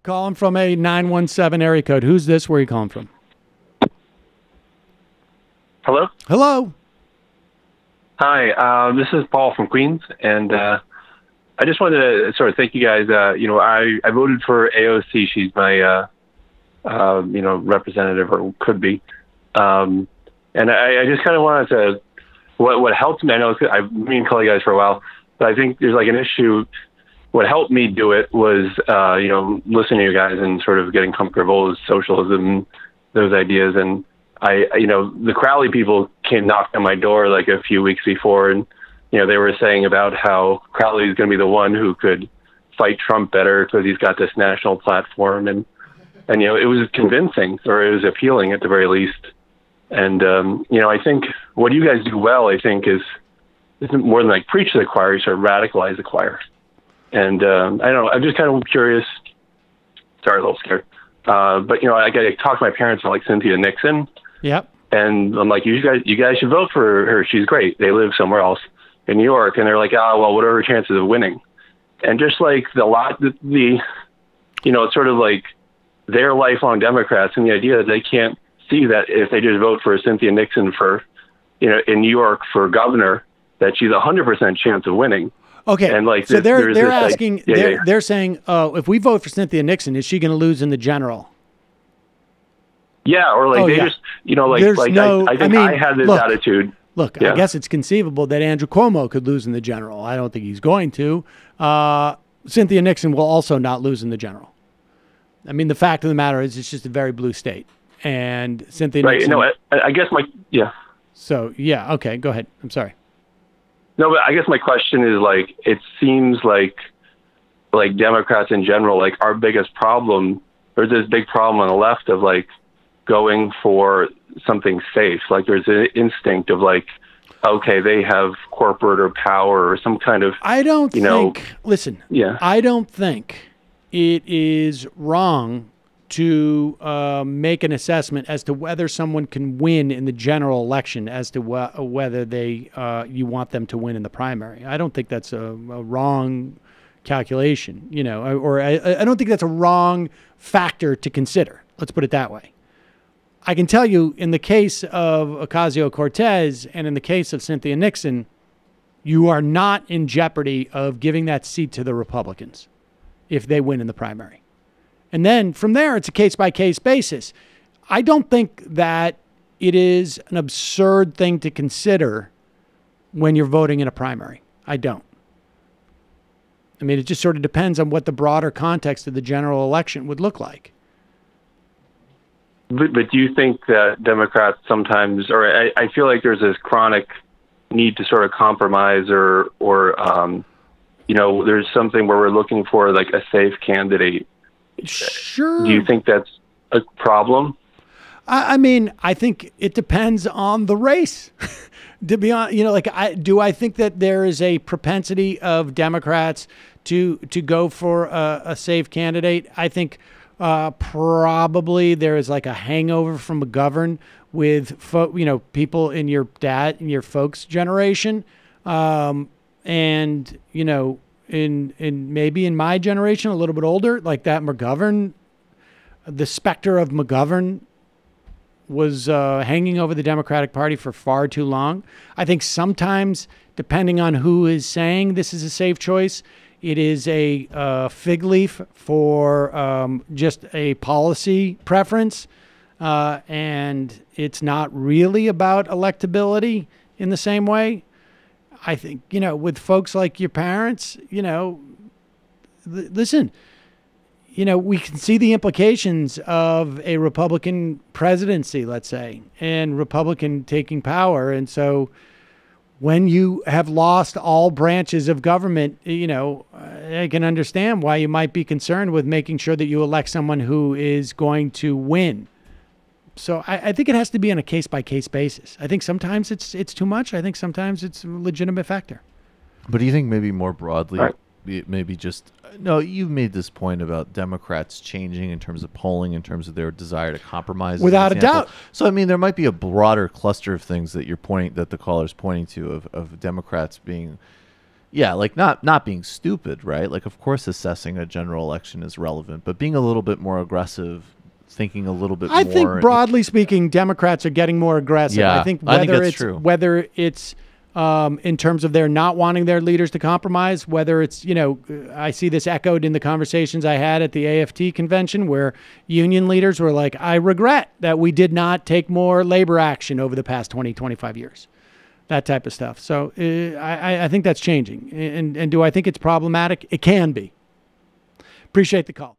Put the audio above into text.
Calling from a 917 area code. Who's this? Where are you calling from? Hello? Hello. Hi, this is Paul from Queens, and I just wanted to sort of thank you guys. I voted for AOC. She's my, representative, or could be. And I just kind of wanted to, what helped me, I know I've been calling you guys for a while, but I think there's like an issue. What helped me do it was, listening to you guys and sort of getting comfortable with socialism, those ideas. And the Crowley people came knocked on my door like a few weeks before, and they were saying about how Crowley is going to be the one who could fight Trump better because he's got this national platform, and it was convincing, or it was appealing at the very least. And I think what you guys do well, I think, isn't more than like preach to the choir, you sort of radicalize the choir. And I don't know, I'm just kind of curious. Sorry, a little scared. But I got to talk to my parents about like Cynthia Nixon. Yep. And I'm like, you guys should vote for her. She's great. They live somewhere else in New York. And they're like, what are her chances of winning? And just like it's sort of like they're lifelong Democrats, and the idea that they can't see that if they just vote for Cynthia Nixon for, in New York for governor, that she's 100% chance of winning. Okay. And like, so they're asking, they're saying, if we vote for Cynthia Nixon, is she going to lose in the general? Yeah, or like just, I think I had this attitude. Look, I guess it's conceivable that Andrew Cuomo could lose in the general. I don't think he's going to. Cynthia Nixon will also not lose in the general. I mean, the fact of the matter is it's just a very blue state. And Cynthia Nixon... Right, I guess So, okay, go ahead. I'm sorry. No, but I guess my question is, like, it seems like Democrats in general, like, our biggest problem, there's this big problem on the left of, like, going for something safe. Like, there's an instinct of, like, okay, they have corporate or power or some kind of... I don't think... Listen, I don't think it is wrong to make an assessment as to whether someone can win in the general election as to whether you want them to win in the primary. I don't think that's a wrong calculation, or I don't think that's a wrong factor to consider. Let's put it that way. I can tell you, in the case of Ocasio-Cortez and in the case of Cynthia Nixon, you are not in jeopardy of giving that seat to the Republicans if they win in the primary. And then from there, it's a case-by-case basis. I don't think that it is an absurd thing to consider when you're voting in a primary. I don't. I mean, it just sort of depends on what the broader context of the general election would look like. But do you think that Democrats sometimes, or I feel like there's this chronic need to sort of compromise or there's something where we're looking for like a safe candidate. Sure. Do you think that's a problem? I mean, I think it depends on the race. To be honest, do I think that there is a propensity of Democrats to go for a safe candidate? I think probably there is like a hangover from McGovern with people in your dad and your folks' generation, and in maybe in my generation, a little bit older, like that McGovern, the specter of McGovern was hanging over the Democratic Party for far too long. I think sometimes, depending on who is saying this is a safe choice, it is a fig leaf for just a policy preference, and it's not really about electability in the same way. I think, with folks like your parents, listen, we can see the implications of a Republican presidency, let's say, and Republican taking power. And so when you have lost all branches of government, I can understand why you might be concerned with making sure that you elect someone who is going to win. So I think it has to be on a case-by-case basis. I think sometimes it's too much. I think sometimes it's a legitimate factor. But do you think maybe more broadly, maybe just... No, you've made this point about Democrats changing in terms of polling, in terms of their desire to compromise. Without a doubt. So, I mean, there might be a broader cluster of things that the caller's pointing to of Democrats being Yeah, like not being stupid, right? Like, of course, assessing a general election is relevant, but being a little bit more aggressive, thinking a little bit more. I think, broadly speaking, Democrats are getting more aggressive. Yeah, I think true. Whether it's in terms of their not wanting their leaders to compromise, whether it's, I see this echoed in the conversations I had at the AFT convention where union leaders were like, I regret that we did not take more labor action over the past 20, 25 years. That type of stuff. So I think that's changing. And do I think it's problematic? It can be. Appreciate the call.